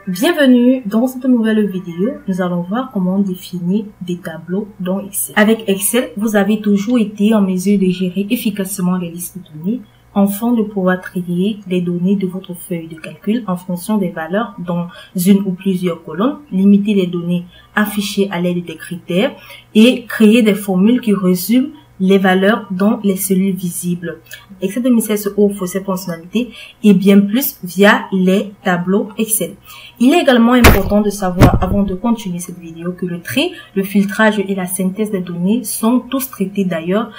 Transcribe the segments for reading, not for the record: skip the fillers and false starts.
Bienvenue dans cette nouvelle vidéo. Nous allons voir comment définir des tableaux dans Excel. Avec Excel, vous avez toujours été en mesure de gérer efficacement les listes de données afin de pouvoir trier les données de votre feuille de calcul en fonction des valeurs dans une ou plusieurs colonnes, limiter les données affichées à l'aide des critères et créer des formules qui résument les valeurs dans les cellules visibles. Excel 2016 offre ces fonctionnalités et bien plus via les tableaux Excel. Il est également important de savoir, avant de continuer cette vidéo, que le tri, le filtrage et la synthèse des données sont tous traités d'ailleurs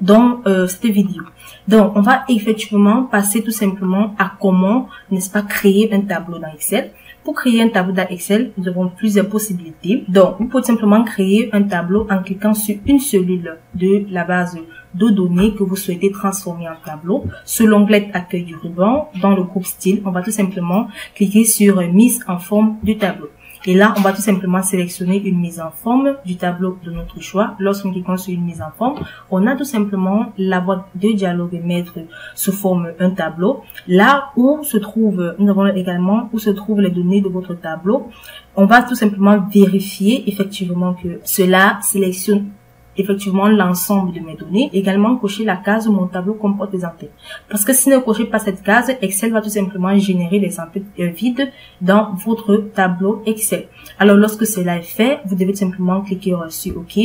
dans cette vidéo. Donc, on va effectivement passer tout simplement à comment, n'est-ce pas, créer un tableau dans Excel. Pour créer un tableau dans Excel, nous avons plusieurs possibilités. Donc, vous pouvez simplement créer un tableau en cliquant sur une cellule de la base de données que vous souhaitez transformer en tableau. Sur l'onglet Accueil du ruban, dans le groupe Style, on va tout simplement cliquer sur Mise en forme du tableau. Et là, on va tout simplement sélectionner une mise en forme du tableau de notre choix. Lorsqu'on clique sur une mise en forme, on a tout simplement la boîte de dialogue mettre sous forme un tableau. Là où se trouve, nous avons également où se trouvent les données de votre tableau. On va tout simplement vérifier effectivement que cela sélectionne effectivement l'ensemble de mes données. Également cocher la case où mon tableau comporte des entêtes. Parce que si vous ne cochez pas cette case, Excel va tout simplement générer les entêtes vides dans votre tableau Excel. Alors lorsque cela est fait, vous devez tout simplement cliquer sur OK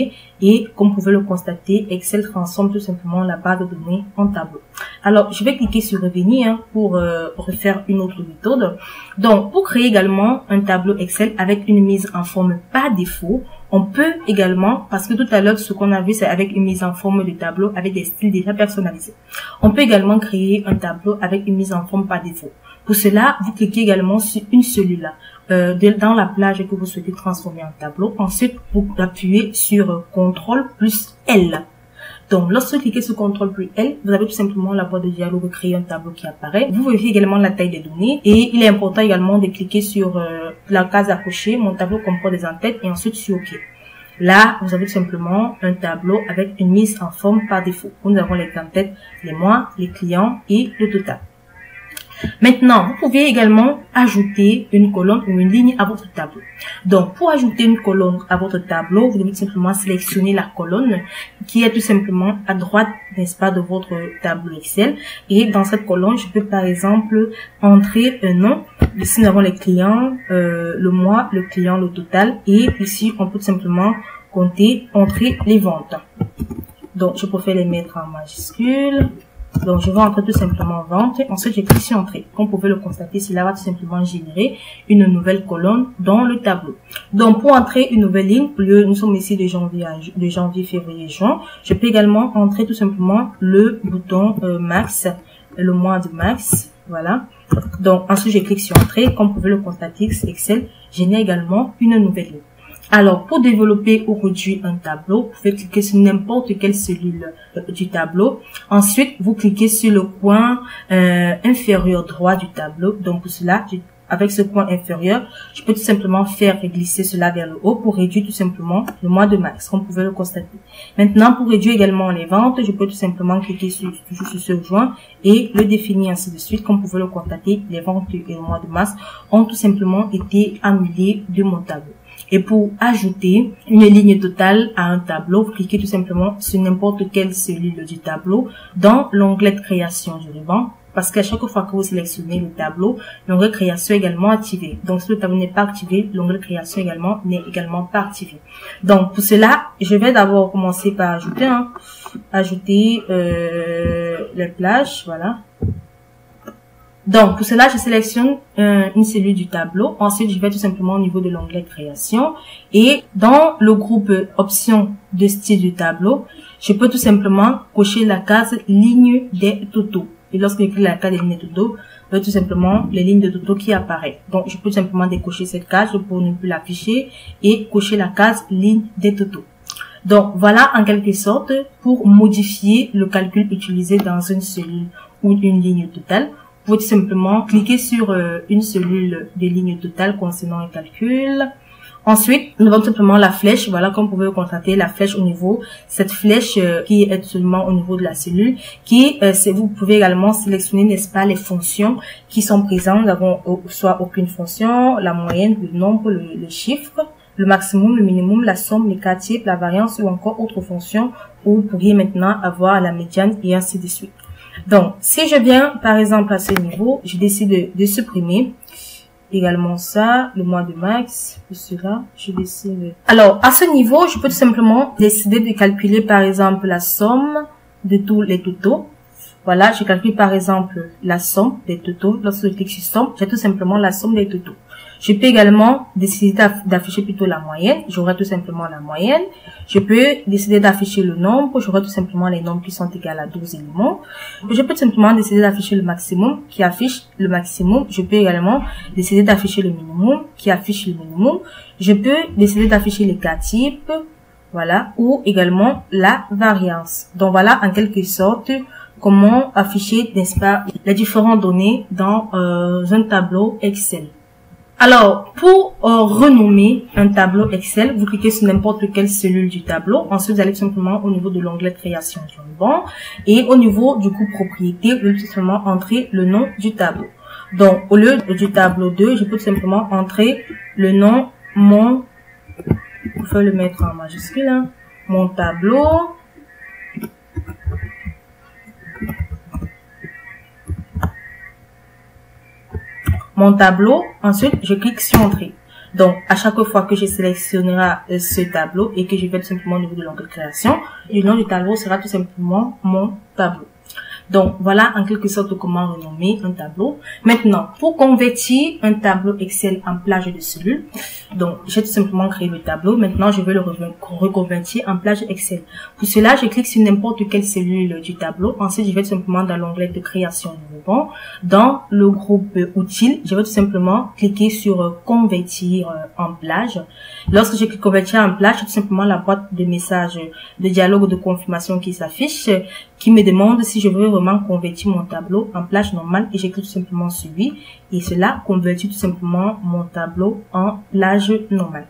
et comme vous pouvez le constater, Excel transforme tout simplement la base de données en tableau. Alors je vais cliquer sur revenir pour refaire une autre méthode. Donc pour créer également un tableau Excel avec une mise en forme par défaut, on peut également, parce que tout à l'heure, ce qu'on a vu, c'est avec une mise en forme de tableau avec des styles déjà personnalisés. On peut également créer un tableau avec une mise en forme par défaut. Pour cela, vous cliquez également sur une cellule dans la plage que vous souhaitez transformer en tableau. Ensuite, vous appuyez sur CTRL plus L. Donc, lorsque vous cliquez sur CTRL plus L, vous avez tout simplement la boîte de dialogue créer un tableau qui apparaît. Vous vérifiez également la taille des données et il est important également de cliquer sur la case à cocher. Mon tableau comporte des entêtes et ensuite sur OK. Là, vous avez tout simplement un tableau avec une mise en forme par défaut. Nous avons les entêtes, les mois, les clients et le total. Maintenant, vous pouvez également ajouter une colonne ou une ligne à votre tableau. Donc, pour ajouter une colonne à votre tableau, vous devez tout simplement sélectionner la colonne qui est tout simplement à droite, n'est-ce pas, de votre tableau Excel. Et dans cette colonne, je peux par exemple entrer un nom. Ici, nous avons les clients, le mois, le client, le total. Et ici, on peut tout simplement compter, entrer les ventes. Donc, je préfère les mettre en majuscule. Donc, je vais entrer tout simplement vente. Ensuite, je clique sur entrée. Comme vous pouvez le constater, cela va tout simplement générer une nouvelle colonne dans le tableau. Donc, pour entrer une nouvelle ligne, nous sommes ici de janvier, février, juin. Je peux également entrer tout simplement le bouton max, le mois de max. Voilà. Donc, ensuite, je clique sur entrée. Comme vous pouvez le constater, Excel génère également une nouvelle ligne. Alors, pour développer ou réduire un tableau, vous pouvez cliquer sur n'importe quelle cellule du tableau. Ensuite, vous cliquez sur le coin inférieur droit du tableau. Donc, pour cela, avec ce coin inférieur, je peux tout simplement faire glisser cela vers le haut pour réduire tout simplement le mois de mars, comme vous pouvez le constater. Maintenant, pour réduire également les ventes, je peux tout simplement cliquer toujours sur ce joint et le définir ainsi de suite. Comme vous pouvez le constater, les ventes et le mois de mars ont tout simplement été annulés de mon tableau. Et pour ajouter une ligne totale à un tableau, vous cliquez tout simplement sur n'importe quelle cellule du tableau dans l'onglet de création du ruban. Parce qu'à chaque fois que vous sélectionnez le tableau, l'onglet création est également activé. Donc, si le tableau n'est pas activé, l'onglet création également n'est également pas activé. Donc, pour cela, je vais d'abord commencer par ajouter, les plages, voilà. Donc, pour cela, je sélectionne une cellule du tableau. Ensuite, je vais tout simplement au niveau de l'onglet création. Et dans le groupe options de style du tableau, je peux tout simplement cocher la case ligne des totaux. Et lorsque je clique la case des lignes de totaux, vous avez tout simplement les lignes de totaux qui apparaissent. Donc, je peux tout simplement décocher cette case pour ne plus l'afficher et cocher la case ligne des totaux. Donc, voilà en quelque sorte pour modifier le calcul utilisé dans une cellule ou une ligne totale. Vous pouvez tout simplement cliquer sur une cellule des lignes totales concernant un calcul. Ensuite, nous avons tout simplement la flèche. Voilà, comme vous pouvez le constater, la flèche au niveau, cette flèche qui est seulement au niveau de la cellule, vous pouvez également sélectionner, n'est-ce pas, les fonctions qui sont présentes. Nous avons soit aucune fonction, la moyenne, le nombre, le chiffre, le maximum, le minimum, la somme, les cas types, la variance ou encore autre fonction où vous pourriez maintenant avoir la médiane et ainsi de suite. Donc, si je viens, par exemple, à ce niveau, je décide de supprimer également ça, le mois de max, pour cela, je décide. Alors, à ce niveau, je peux tout simplement décider de calculer, par exemple, la somme de tous les totaux. Voilà, je calcule, par exemple, la somme des totaux. Lorsque je clique sur somme, j'ai tout simplement la somme des totaux. Je peux également décider d'afficher plutôt la moyenne. J'aurai tout simplement la moyenne. Je peux décider d'afficher le nombre. J'aurai tout simplement les nombres qui sont égaux à 12 éléments. Je peux tout simplement décider d'afficher le maximum qui affiche le maximum. Je peux également décider d'afficher le minimum qui affiche le minimum. Je peux décider d'afficher les cas types. Voilà. Ou également la variance. Donc voilà en quelque sorte comment afficher, n'est-ce pas, les différentes données dans un tableau Excel. Alors, pour renommer un tableau Excel, vous cliquez sur n'importe quelle cellule du tableau. Ensuite, vous allez simplement au niveau de l'onglet création du ruban. Et au niveau du coup propriété, vous allez tout simplement entrer le nom du tableau. Donc, au lieu du tableau 2, je peux tout simplement entrer le nom mon, il faut le mettre en majuscule, hein, mon tableau. Mon tableau, ensuite je clique sur entrée. Donc à chaque fois que je sélectionnerai ce tableau et que je vais tout simplement au niveau de l'onglet création, le nom du tableau sera tout simplement mon tableau. Donc voilà en quelque sorte comment renommer un tableau. Maintenant, pour convertir un tableau Excel en plage de cellules, donc j'ai tout simplement créé le tableau. Maintenant, je vais le reconvertir en plage Excel. Pour cela, je clique sur n'importe quelle cellule du tableau. Ensuite, je vais tout simplement dans l'onglet de création du ruban. Dans le groupe outils, je vais tout simplement cliquer sur convertir en plage. Lorsque je clique convertir en plage, j'ai tout simplement la boîte de messages de dialogue de confirmation qui s'affiche, qui me demande si je veux vraiment convertir mon tableau en plage normale, et j'ai cliqué tout simplement sur oui, et cela convertit tout simplement mon tableau en plage normale.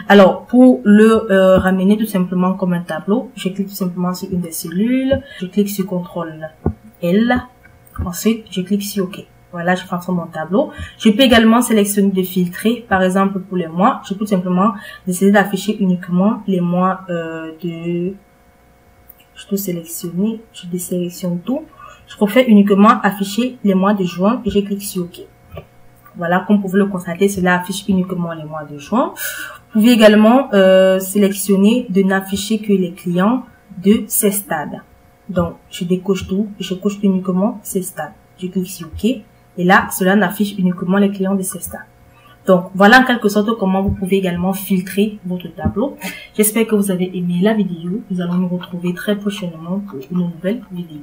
Alors, pour le ramener tout simplement comme un tableau, je clique tout simplement sur une des cellules, je clique sur CTRL L, ensuite je clique sur OK. Voilà, je transforme mon tableau. Je peux également sélectionner de filtrer. Par exemple, pour les mois, je peux tout simplement décider d'afficher uniquement les mois je peux sélectionner, je désélectionne tout. Je préfère uniquement afficher les mois de juin et je clique sur OK. Voilà, comme vous pouvez le constater, cela affiche uniquement les mois de juin. Vous pouvez également sélectionner de n'afficher que les clients de ces stades. Donc, je décoche tout et je coche uniquement ces stades. Je clique sur OK. Et là, cela n'affiche uniquement les clients de ces stades. Donc, voilà en quelque sorte comment vous pouvez également filtrer votre tableau. J'espère que vous avez aimé la vidéo. Nous allons nous retrouver très prochainement pour une nouvelle vidéo.